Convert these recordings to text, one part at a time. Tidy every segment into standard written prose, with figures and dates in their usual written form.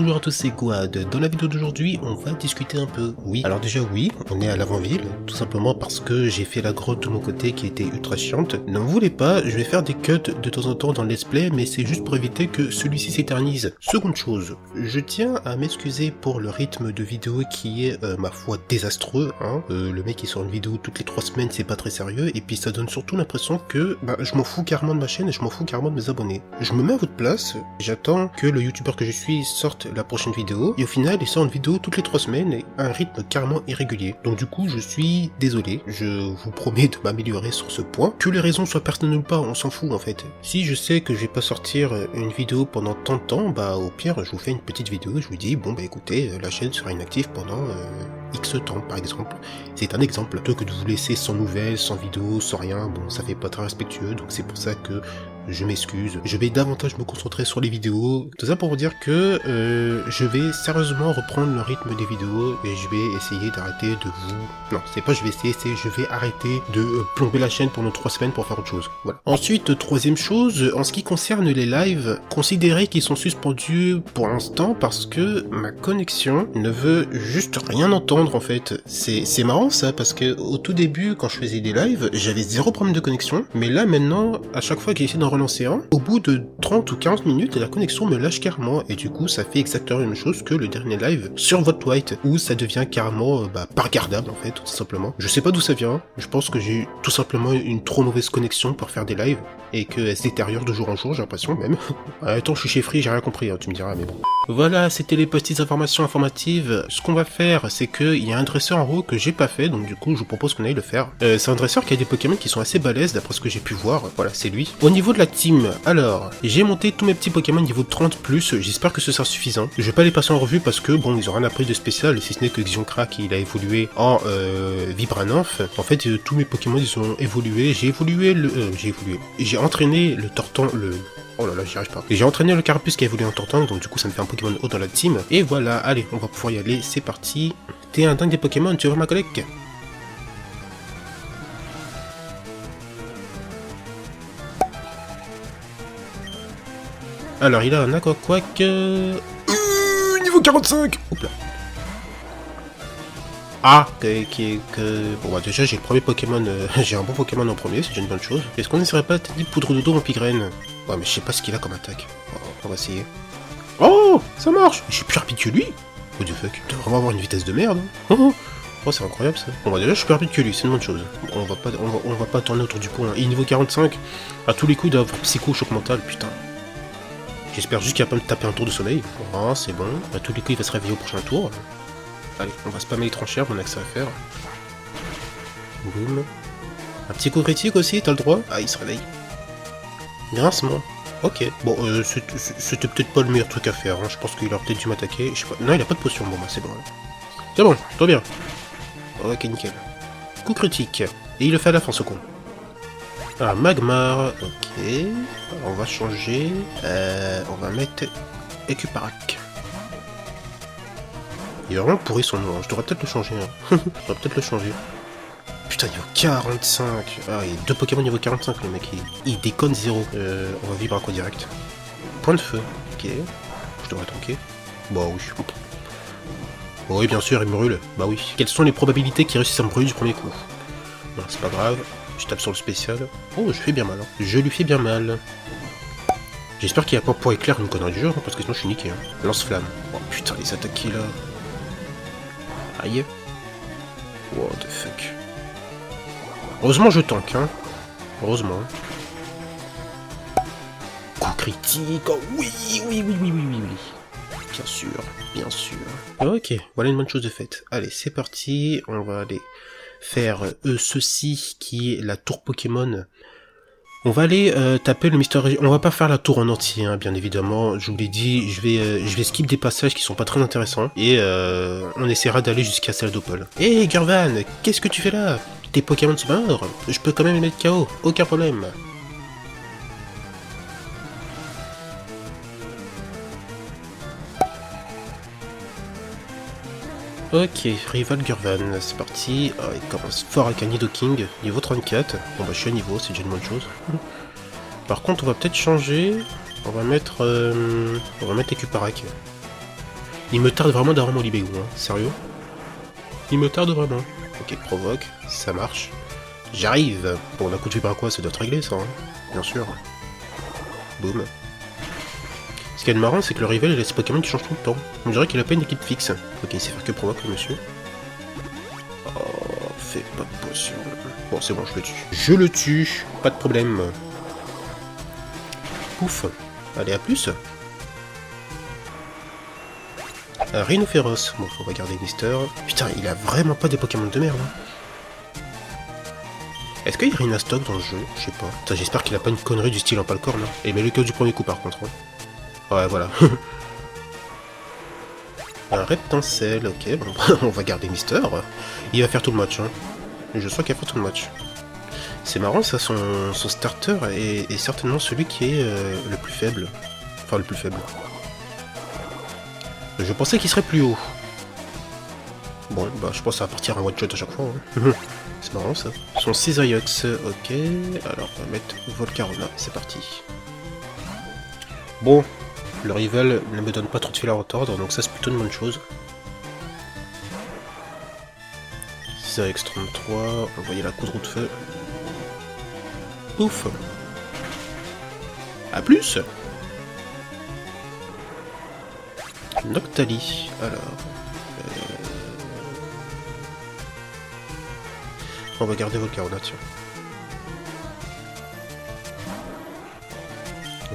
Bonjour à tous, c'est Guad. Dans la vidéo d'aujourd'hui, on va discuter un peu. Oui, alors déjà oui, on est à l'avant-ville, tout simplement parce que j'ai fait la grotte de mon côté qui était ultra chiante. Ne me voulez pas, je vais faire des cuts de temps en temps dans le let's play, mais c'est juste pour éviter que celui-ci s'éternise. Seconde chose, je tiens à m'excuser pour le rythme de vidéo qui est, ma foi, désastreux. Le mec qui sort une vidéo toutes les 3 semaines, c'est pas très sérieux, et puis ça donne surtout l'impression que je m'en fous carrément de ma chaîne et je m'en fous carrément de mes abonnés. Je me mets à votre place, j'attends que le youtubeur que je suis sorte la prochaine vidéo, et au final il sort une vidéo toutes les 3 semaines et un rythme carrément irrégulier. Donc du coup je suis désolé, je vous promets de m'améliorer sur ce point. Que les raisons soient personnelles ou pas, on s'en fout en fait. Si je sais que je vais pas sortir une vidéo pendant tant de temps, au pire je vous fais une petite vidéo et je vous dis bon écoutez, la chaîne sera inactive pendant X temps par exemple. C'est un exemple, plutôt que de vous laisser sans nouvelles, sans vidéo, sans rien, bon ça fait pas très respectueux, donc c'est pour ça que je m'excuse. Je vais davantage me concentrer sur les vidéos. Tout ça pour vous dire que je vais sérieusement reprendre le rythme des vidéos et je vais essayer d'arrêter de vous... Non, c'est pas je vais essayer, c'est je vais arrêter de plomber la chaîne pendant 3 semaines pour faire autre chose. Voilà. Ensuite, troisième chose, en ce qui concerne les lives, considérez qu'ils sont suspendus pour l'instant parce que ma connexion ne veut juste rien entendre en fait. C'est marrant ça parce que au tout début, quand je faisais des lives, j'avais 0 problème de connexion, mais là maintenant, à chaque fois que j'essaie d'en relancer un, au bout de 30 ou 40 minutes, la connexion me lâche carrément, et du coup ça fait exactement la même chose que le dernier live sur votre White, où ça devient carrément pas regardable en fait, tout simplement. Je sais pas d'où ça vient, je pense que j'ai tout simplement une trop mauvaise connexion pour faire des lives, et qu'elle se détériore de jour en jour, j'ai l'impression même. Attends, je suis chez Free, j'ai rien compris, tu me diras, mais bon. Voilà, c'était les petites informations informatives. Ce qu'on va faire, c'est qu'il y a un dresseur en haut que j'ai pas fait, donc du coup je vous propose qu'on aille le faire. C'est un dresseur qui a des Pokémon qui sont assez balèzes, d'après ce que j'ai pu voir, voilà, c'est lui. Au niveau de la team, alors, j'ai monté tous mes petits Pokémon niveau 30+, j'espère que ce sera suffisant. Je vais pas les passer en revue parce que, bon, ils ont rien appris de spécial, si ce n'est que Xion-Crack, il a évolué en Vibranymph. En fait, tous mes Pokémon, ils ont évolué, j'ai entraîné le Tortan, oh là là, j'y arrive pas. J'ai entraîné le Carapuce qui a évolué en Tortank, donc du coup ça me fait un Pokémon haut dans la team. Et voilà, allez, on va pouvoir y aller, c'est parti. T'es un dingue des Pokémon, tu veux ma collègue? Alors il a un Aquaquack... niveau 45. Oups là. Ah, bon déjà j'ai le premier Pokémon, j'ai un bon Pokémon en premier, c'est déjà une bonne chose. Est-ce qu'on n'essaierait pas de poudre de dos en Pigraine? Ouais mais je sais pas ce qu'il a comme attaque. On va essayer. Oh, ça marche. J'ai plus rapide que lui. What the fuck, il doit vraiment avoir une vitesse de merde. Oh, c'est incroyable ça. Bon déjà je suis plus rapide que lui, c'est une bonne chose. On va pas tourner autour du pot. Il est niveau 45, à tous les coups il doit avoir psycho, choc mental, putain. J'espère juste qu'il va pas me taper un tour de soleil. Oh, c'est bon. À tous les coups il va se réveiller au prochain tour. Allez, on va spammer les tranchères, on a que ça à faire. Boum. Un petit coup critique aussi, t'as le droit? Ah, il se réveille. Grincement. Ok. Bon, c'était peut-être pas le meilleur truc à faire, hein. Je pense qu'il aurait peut-être dû m'attaquer. Je sais pas. Non, il a pas de potion, bon, c'est bon. C'est bon, tout bien. Ok, nickel. Coup critique. Et il le fait à la fin, ce con. Ah, Magmar. Ok. Alors, on va changer. On va mettre Écuparac. Il est vraiment pourri son nom, je devrais peut-être le changer. Je devrais peut-être le changer. Putain, niveau 45. Ah, il y a 2 Pokémon niveau 45, le mec. Il déconne 0. On va vivre un coup direct. Point de feu. Ok. Je devrais tanker. Bah oui. Bon, oui, bien sûr, il me brûle. Bah oui. Quelles sont les probabilités qu'il réussisse à me brûler du premier coup? Non, c'est pas grave. Je tape sur le spécial. Oh, je fais bien mal. Hein. Je lui fais bien mal. J'espère qu'il n'y a pas pour éclair une connerie du jeu, hein, parce que sinon je suis niqué. Hein. Lance-flamme. Oh putain, les attaques qu'il a. Aïe. What the fuck. Heureusement je tank, hein. Heureusement. Coup critique. Oh oui. Bien sûr, bien sûr. Ok, voilà une bonne chose de faite. Allez, c'est parti. On va aller faire ceci qui est la tour Pokémon. On va aller taper le Mister... On va pas faire la tour en entier, hein, bien évidemment. Je vous l'ai dit, je vais skip des passages qui sont pas très intéressants. Et on essaiera d'aller jusqu'à Saladopol. Hey Gurvan, qu'est-ce que tu fais là? Tes Pokémon sont morts. Je peux quand même les mettre KO, aucun problème. Ok, Rival Gurvan, c'est parti. Oh, il commence fort avec un Nidoking, niveau 34. Bon bah je suis à niveau, c'est déjà une bonne chose. Par contre on va peut-être changer. On va mettre Écuparac. Il me tarde vraiment d'avoir mon Libéou, hein. Sérieux? Il me tarde vraiment. Ok, provoque, ça marche. J'arrive. Bon, on a coup de vibre à quoi? Ça doit être réglé, ça, hein. Bien sûr. Boum. Ce qui est marrant, c'est que le rival il a ses Pokémon qui changent tout le temps. On dirait qu'il a pas une équipe fixe. Ok, il sait faire que provoque, le monsieur. Oh, fais pas de potion. Bon, c'est bon, je le tue. Je le tue, pas de problème. Pouf. Allez, à plus. Rhino féroce. Bon, on va garder Mister. Putain, il a vraiment pas des Pokémon de merde. Hein. Est-ce qu'il y a Rhino stock dans le jeu? Je sais pas. J'espère qu'il a pas une connerie du style en palcorne. Hein. Et mais le cas du premier coup par contre. Hein. Ouais, voilà. Un reptincelle, ok, bon, on va garder Mister. Il va faire tout le match, hein. Je sens qu'il va faire tout le match. C'est marrant, ça, son starter est certainement celui qui est le plus faible. Enfin, le plus faible. Je pensais qu'il serait plus haut. Bon, bah, je pense que ça va partir en one-shot à chaque fois. Hein. C'est marrant, ça. Son Cisaiox, ok. Alors, on va mettre Volcarona, c'est parti. Bon. Le rival ne me donne pas trop de fil à retordre, donc ça c'est plutôt une bonne chose. Cisaiox 33, on voyait la coudre de feu. Ouf. A plus. Noctali, alors... On va garder Volcarona, tiens.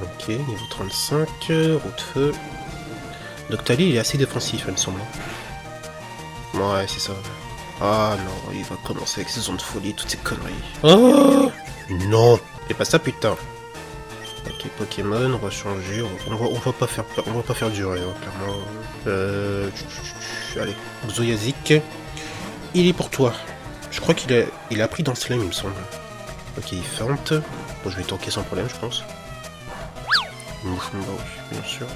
Ok, niveau 35, roue de feu. Noctali il est assez défensif, il me semble. Ouais, c'est ça. Ah non, il va commencer avec ses ondes de folie, toutes ces conneries. Oh non. Fais pas ça, putain. Ok, Pokémon, on va changer, on va pas faire durer, hein, clairement. Allez, Xoyazik. Il est pour toi. Je crois qu'il a pris dans Slime, il me semble. Ok, il feinte. Bon, je vais tanker sans problème, je pense. Bah oui, bien sûr.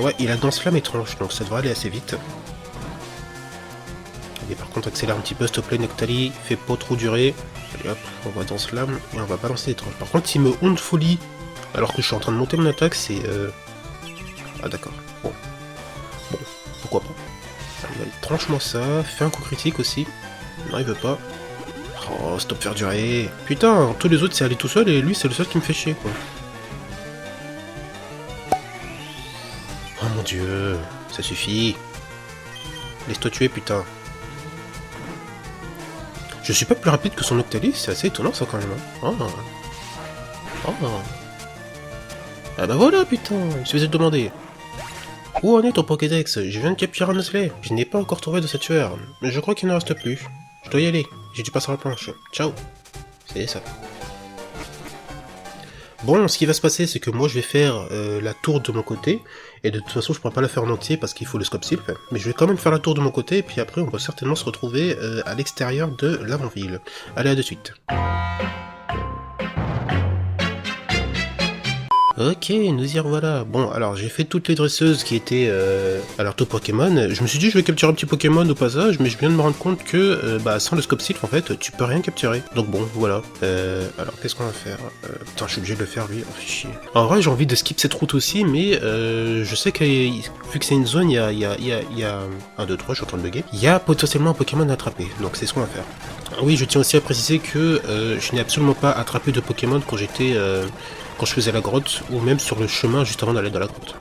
Ouais, il a Danse Flamme étrange, donc ça devrait aller assez vite. Et par contre, accélère un petit peu, s'il te plaît, Noctali, fait pas trop durer. Allez hop, on va Danse Flamme et on va balancer l'étrange. Par contre, s'il me honte folie, alors que je suis en train de monter mon attaque, c'est... Ah d'accord, bon. Bon, pourquoi pas. Allez, tranche-moi ça, fais un coup critique aussi. Non, il veut pas. Oh, stop faire durer. Putain, tous les autres c'est aller tout seul et lui c'est le seul qui me fait chier, quoi. Oh mon dieu, ça suffit. Laisse-toi tuer, putain. Je suis pas plus rapide que son Noctali, c'est assez étonnant ça quand même. Hein. Oh. Oh. Ah bah voilà, putain, il suffisait de demander. Où en est ton Pokédex? Je viens de capturer un Nuzlocke. Je n'ai pas encore trouvé de cette tueur, mais je crois qu'il ne reste plus. Je dois y aller, j'ai dû passer à la planche. Ciao. C'est ça. Bon, ce qui va se passer, c'est que moi je vais faire la tour de mon côté, et de toute façon je pourrais pas la faire en entier parce qu'il faut le scope silp, mais je vais quand même faire la tour de mon côté, et puis après on va certainement se retrouver à l'extérieur de l'avant-ville. Allez, à de suite. Ok, nous y revoilà. Bon, alors j'ai fait toutes les dresseuses qui étaient à leur tour Pokémon. Je me suis dit je vais capturer un petit Pokémon au passage, mais je viens de me rendre compte que bah, sans le scope silp en fait, tu peux rien capturer. Donc bon, voilà. Alors qu'est-ce qu'on va faire? Putain, je suis obligé de le faire lui. Oh, fait chier. En vrai, j'ai envie de skip cette route aussi, mais je sais que vu que c'est une zone, il y a 1, 2, 3, je suis en train de bugger. Il y a potentiellement un Pokémon à attraper, donc c'est ce qu'on va faire. Oui, je tiens aussi à préciser que je n'ai absolument pas attrapé de Pokémon quand j'étais... quand je faisais la grotte, ou même sur le chemin juste avant d'aller dans la grotte.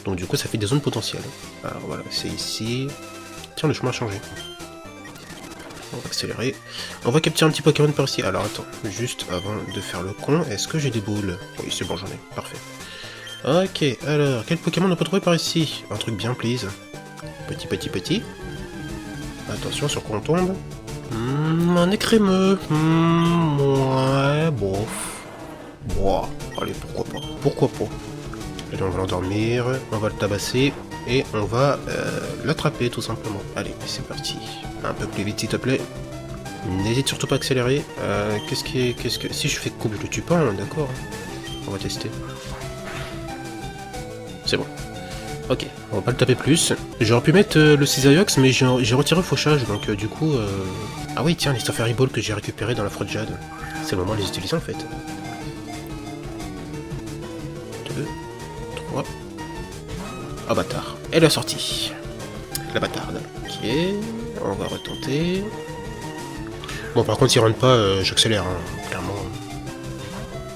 Donc du coup ça fait des zones potentielles. Alors voilà, c'est ici. Tiens, le chemin a changé. On va accélérer. On va capturer un petit Pokémon par ici. Alors attends, juste avant de faire le con, est-ce que j'ai des boules? Oui, c'est bon, j'en ai. Parfait. Ok, alors, quel Pokémon on peut trouver par ici? Un truc bien, please. Petit. Attention sur quoi on tombe. Un écrémeux. Ouais, bof. Wow, allez, pourquoi pas. Allez, on va l'endormir, on va le tabasser, et on va l'attraper tout simplement. Allez, c'est parti. Un peu plus vite s'il te plaît. N'hésite surtout pas à accélérer. Qu'est-ce que... Si je fais coupe, je le tue pas, hein, d'accord. On va tester. C'est bon. Ok, on va pas le taper plus. J'aurais pu mettre le Cisaiox, mais j'ai retiré le fauchage, donc du coup... Ah oui, tiens, les Fairy Ball que j'ai récupéré dans la Frotte Jade. C'est le moment de les utiliser en fait. 2, 3... Ah bâtard, elle est sortie. la bâtarde. Ok, on va retenter. Bon, par contre, il rentre pas, j'accélère, hein, clairement.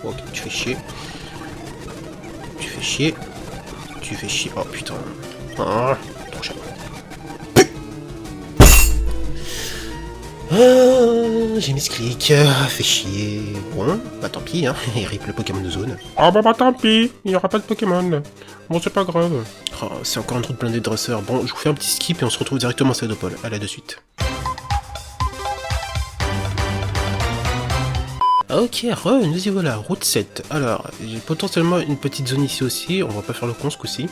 Ok, tu fais chier. Tu fais chier. Tu fais chier. Oh putain. Ah, trop cher. J'ai mis ce clic, fait chier. Bon, bah tant pis, hein, il rip le Pokémon de zone. Ah bah tant pis, il n'y aura pas de Pokémon. Bon, c'est pas grave. Oh, c'est encore un trou de blindé de dresseur. Bon, je vous fais un petit skip et on se retrouve directement à Cédopole. Allez, de suite. Ok, nous y voilà, route 7. Alors, j'ai potentiellement une petite zone ici aussi, on va pas faire le con ce coup-ci.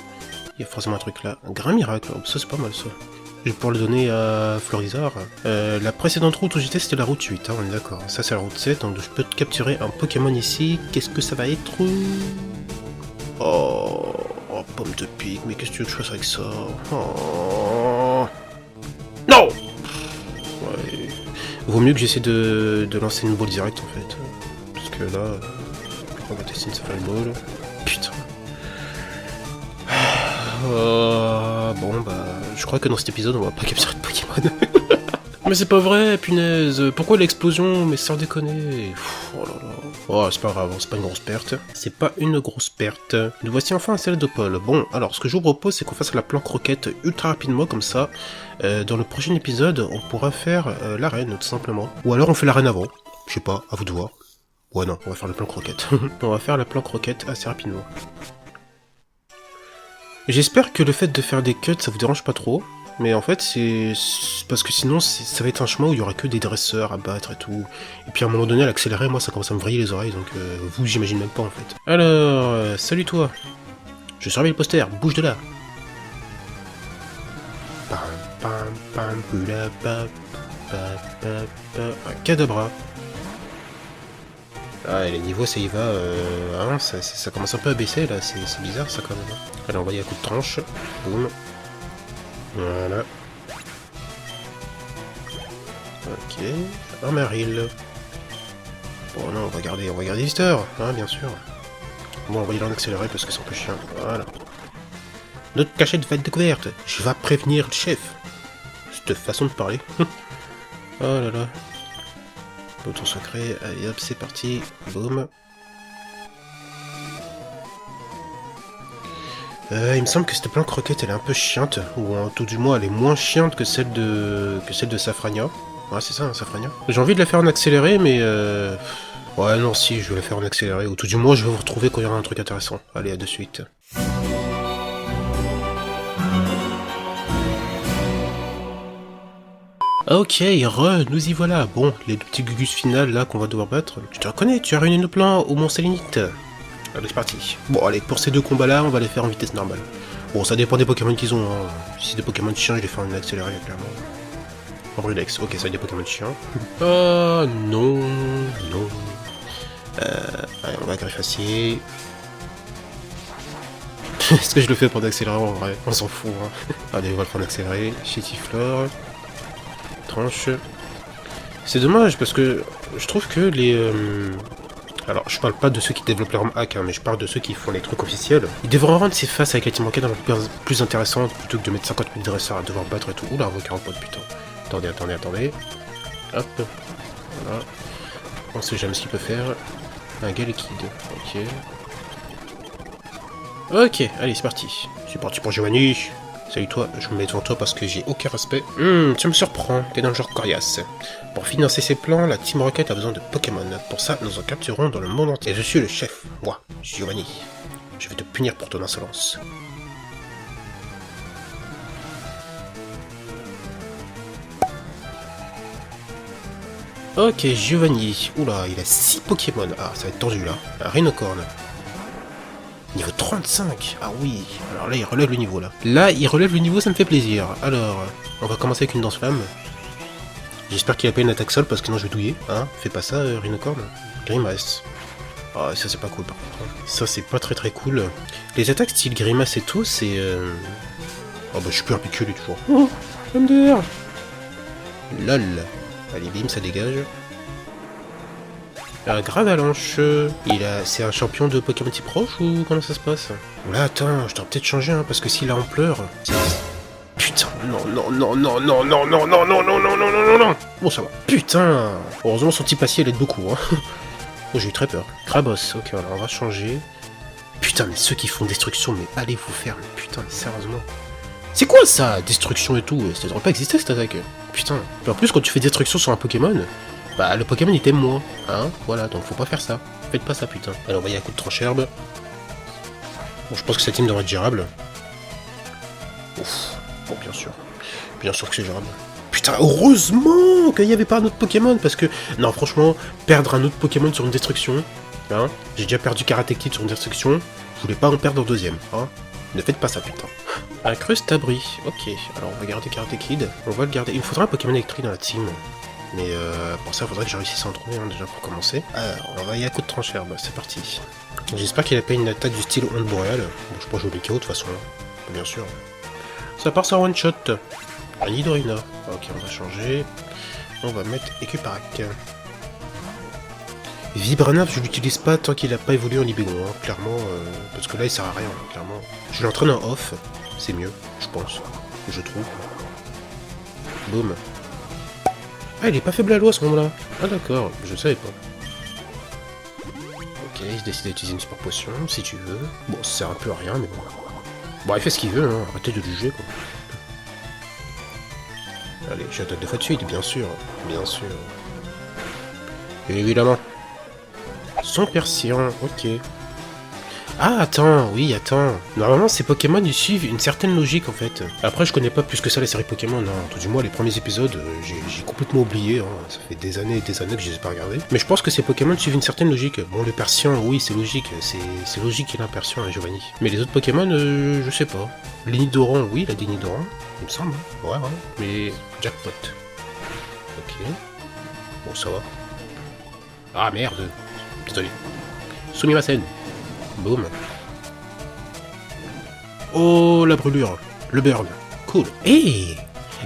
Il y a forcément un truc là. Un grain miracle, ça c'est pas mal ça. Je vais pouvoir le donner à Florizard. La précédente route où j'étais c'était la route 8, hein, on est d'accord. Ça c'est la route 7, donc je peux capturer un Pokémon ici. Qu'est-ce que ça va être? Oh, pomme de pique, mais qu'est-ce que tu veux que je fasse avec ça? Oh. Non. Ouais. Vaut mieux que j'essaie de lancer une balle directe en fait. Parce que là, on va tester une Safari Ball. Putain. Bon bah, je crois que dans cet épisode on va pas capturer de Pokémon. Mais c'est pas vrai, punaise. Pourquoi l'explosion? Mais sans déconner. Oh là là. Oh, c'est pas grave, c'est pas une grosse perte. C'est pas une grosse perte. Nous voici enfin à Cédopole. Bon, alors ce que je vous propose, c'est qu'on fasse la planque roquette ultra rapidement, comme ça. Dans le prochain épisode, on pourra faire l'arène, tout simplement. Ou alors on fait l'arène avant. Je sais pas, à vous de voir. Ouais, non, on va faire la planque roquette. On va faire la planque roquette assez rapidement. J'espère que le fait de faire des cuts, ça vous dérange pas trop. Mais en fait, c'est parce que sinon, ça va être un chemin où il y aura que des dresseurs à battre et tout. Et puis à un moment donné, à l'accélérer, moi, ça commence à me vriller les oreilles, donc vous, j'imagine même pas en fait. Alors, salut toi. Je surveille le poster, bouge de là. Pam pam pam pula pam pam pam. Un cadabra. Ah, et les niveaux, ça y va, hein, ça commence un peu à baisser là, c'est bizarre ça quand même. Allez, on va y aller à coup de tranche. Boum. Voilà. Ok. Un Maril. Bon non, on va garder Lister, hein, bien sûr. Bon, on va y aller en accéléré parce que c'est un peu chiant. Voilà. Notre cachette va être découverte. Je vais prévenir le chef. Cette façon de parler. Oh là là. Bouton secret. Allez hop, c'est parti. Boum. Il me semble que cette planque roquette elle est un peu chiante, ou tout du moins elle est moins chiante que celle de Safrania. Ouais c'est ça, hein, Safrania. J'ai envie de la faire en accéléré, mais ouais non si, je vais la faire en accéléré, ou tout du moins je vais vous retrouver quand il y aura un truc intéressant. Allez, à de suite. Ok, nous y voilà. Bon, les deux petits gugus finales là qu'on va devoir battre. Tu te reconnais, tu as réuni nos plans au Mont Sélénite. Allez, c'est parti. Bon, allez, pour ces deux combats-là, on va les faire en vitesse normale. Bon, ça dépend des Pokémon qu'ils ont. Hein. Si c'est des Pokémon chiens, je les fais en accéléré, clairement. En Brulex, ok, ça a des Pokémon chiens. Ah, non, non. Allez, on va griffe acier. Est-ce que je le fais pour d'accélérer en vrai? On s'en fout, hein. Allez, on va le faire en accéléré. Chétiflore. Tranche. C'est dommage, parce que je trouve que les... Alors, je parle pas de ceux qui développent leur hack, hein, mais je parle de ceux qui font les trucs officiels. Ils devraient rendre ces faces avec la team enquête plus intéressantes plutôt que de mettre 50 000 dresseurs à devoir battre et tout. Oula, on 40 potes, putain. Attendez. Hop. Voilà. On sait jamais ce qu'il peut faire. Un gars liquide. Ok. Ok, allez, c'est parti. C'est parti pour Giovanni. Salut toi, je me mets devant toi parce que j'ai aucun respect. Tu me surprends, t'es dans le genre coriace. Pour financer ses plans, la Team Rocket a besoin de Pokémon. Pour ça, nous en capturons dans le monde entier. Et je suis le chef, moi, Giovanni. Je vais te punir pour ton insolence. Ok, Giovanni. Oula, il a 6 Pokémon. Ah, ça va être tendu là. Un Rhinocorn. Niveau 35. Ah oui. Alors là, il relève le niveau là. Là, il relève le niveau, ça me fait plaisir. Alors, on va commencer avec une danse-flamme. J'espère qu'il a pas une attaque sol parce que sinon je vais douiller. Hein, fais pas ça, Rhinocorn. Grimace. Ah, ça c'est pas cool par contre. Ça c'est pas très cool. Les attaques style Grimace et tout, c'est... Oh bah je suis plus impeccable toujours. Oh, MDR. LOL. Allez bim, ça dégage. Un Gravalanche, c'est un champion de Pokémon type roche ou comment ça se passe? Là attends, je dois peut-être changer hein, parce que s'il a ampleur... putain, non, non, non, non, non, non, non, non, non, non, non, non, non, non, non. Bon, ça va. Putain. Heureusement, son petit passé, elle aide beaucoup, hein. Oh, j'ai eu très peur. Krabos, ok, alors on va changer. Putain, mais ceux qui font destruction, mais allez vous faire, mais putain, mais sérieusement. C'est quoi ça, destruction et tout? Ça devrait pas exister cette attaque. Putain. Et en plus, quand tu fais destruction sur un Pokémon, bah le Pokémon il t'aime moins, hein. Voilà, donc faut pas faire ça. Faites pas ça, putain. Alors, on va y aller à coup de tranche-herbe. Bon, je pense que cette team devrait être gérable. Ouf. Bon, bien sûr. Bien sûr que c'est gérable. Putain, heureusement qu'il n'y avait pas un autre Pokémon, parce que... Non, franchement, perdre un autre Pokémon sur une destruction... Hein, j'ai déjà perdu Karate Kid sur une destruction, je voulais pas en perdre un deuxième, hein. Ne faites pas ça, putain. Un Crustabri, ok. Alors, on va garder Karate Kid. On va le garder. Il me faudra un Pokémon électrique dans la team. Mais pour ça, il faudrait que je réussisse à en trouver, hein, déjà, pour commencer. Alors, on va y aller à coup de tranche-herbe, c'est parti. J'espère qu'il a pas une attaque du style Onde Boréal. Bon, je pense jouer les KO de toute façon, bien sûr. Ça part sur one shot. Un Nidorina. Ok, on va changer. On va mettre Écuparac. Vibranap, je l'utilise pas tant qu'il a pas évolué en Ibégon, hein, clairement, parce que là il sert à rien, clairement. Je l'entraîne en off, c'est mieux, je pense, je trouve. Boum. Ah, il est pas faible à l'eau à ce moment-là. Ah d'accord, je savais pas. Ok, il se décide d'utiliser une sport potion, si tu veux. Bon, ça sert un peu à rien, mais bon. Bon, il fait ce qu'il veut, hein, arrêtez de le juger, quoi. Allez, j'attaque 2 fois de suite, bien sûr, bien sûr. Évidemment. Son Persian, ok. Ah, attends, oui, attends. Normalement, ces Pokémon, ils suivent une certaine logique, en fait. Après, je connais pas plus que ça la série Pokémon, hein. Tout du moins, les premiers épisodes, j'ai complètement oublié, hein. Ça fait des années et des années que je les ai pas regardés. Mais je pense que ces Pokémon suivent une certaine logique. Bon, le Persian, oui, c'est logique. C'est logique qu'il a un Persian, hein, Giovanni. Mais les autres Pokémon, je sais pas. Les Nidoran, oui, il a des Nidoran, il me semble. Ouais, ouais. Mais jackpot. Ok. Bon, ça va. Ah, merde. Désolé. Sumimasen. Boum. Oh, la brûlure. Le burn. Cool. Hey,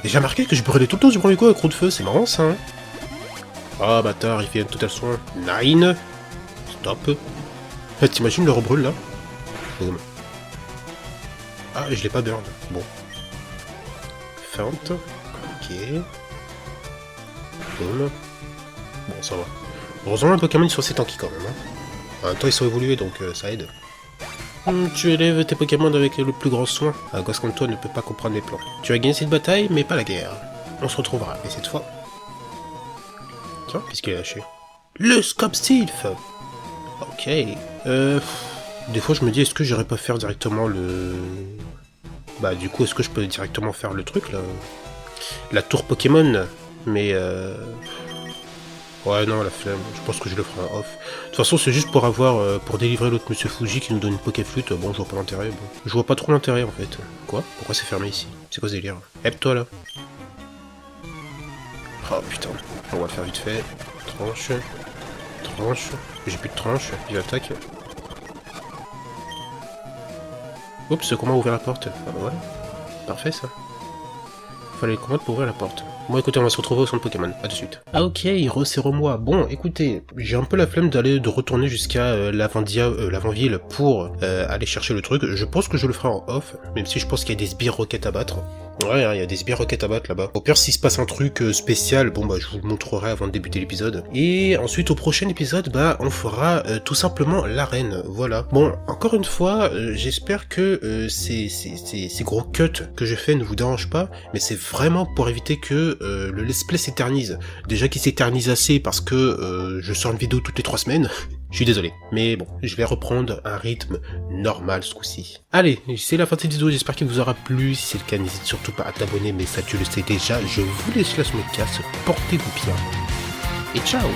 j'ai remarqué que je brûlais tout le temps du premier coup avec Roue de Feu. C'est marrant, ça, hein. Ah, bâtard, il fait un total soin. 9. Stop. T'imagines le rebrûle, là? Boum. Ah, je l'ai pas burn. Bon. Feint. Ok. Boum. Bon, ça va. Heureusement, les Pokémon ils sont assez tanky quand même. Hein. En même temps, ils sont évolués donc ça aide. Tu élèves tes Pokémon avec le plus grand soin. Un gosse comme toi ne peut pas comprendre mes plans. Tu as gagné cette bataille, mais pas la guerre. On se retrouvera, et cette fois. Tiens, qu'est-ce qu'il a lâché? Le Scope Sylph. Ok. Des fois, je me dis, est-ce que j'irais pas faire directement le. Bah, du coup, est-ce que je peux directement faire le truc là? La tour Pokémon. Mais ouais, non, la flemme, je pense que je le ferai en off. De toute façon, c'est juste pour avoir, pour délivrer l'autre Monsieur Fuji qui nous donne une Pokéflute. Bon, je vois pas l'intérêt. Bon. Je vois pas trop l'intérêt en fait. Quoi? Pourquoi c'est fermé ici? C'est quoi ce délire? Hep toi là. Oh putain, on va le faire vite fait. Tranche. Tranche. J'ai plus de tranche, il attaque. Oups, comment ouvrir la porte? Ah bah voilà. Parfait ça. Fallait le combattre pour ouvrir la porte. Bon écoutez, on va se retrouver au centre Pokémon, à de suite. Ah ok, resserre-moi. Bon écoutez, j'ai un peu la flemme de retourner jusqu'à l'avant-ville pour aller chercher le truc. Je pense que je le ferai en off, même si je pense qu'il y a des sbires roquettes à battre. Ouais, il y a des sbires roquettes à battre là-bas. Au pire, s'il se passe un truc spécial, bon bah je vous le montrerai avant de débuter l'épisode. Et ensuite, au prochain épisode, bah on fera tout simplement l'arène, voilà. Bon, encore une fois, j'espère que ces gros cuts que je fais ne vous dérangent pas, mais c'est vraiment pour éviter que le let's play s'éternise. Déjà qu'il s'éternise assez parce que je sors une vidéo toutes les 3 semaines. Je suis désolé, mais bon, je vais reprendre un rythme normal ce coup-ci. Allez, c'est la fin de cette vidéo, j'espère qu'il vous aura plu. Si c'est le cas, n'hésite surtout pas à t'abonner, mais ça tu le sais déjà. Je vous laisse là, je me casse, portez-vous bien. Et ciao!